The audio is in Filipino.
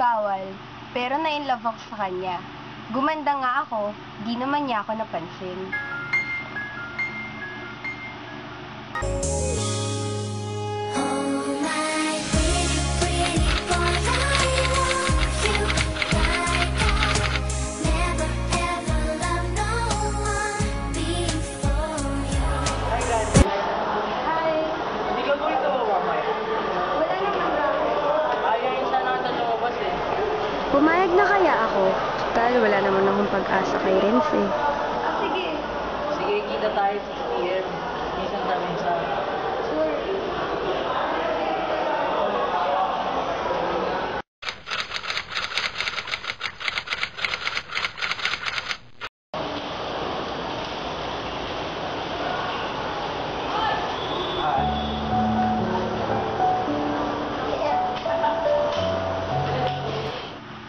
bawal, pero na-inlove ako sa kanya. Gumanda nga ako, di naman niya ako napansin. Pumayag na kaya ako? Dahil wala naman akong pag-asa kay Renz eh. Sige, kita tayo sa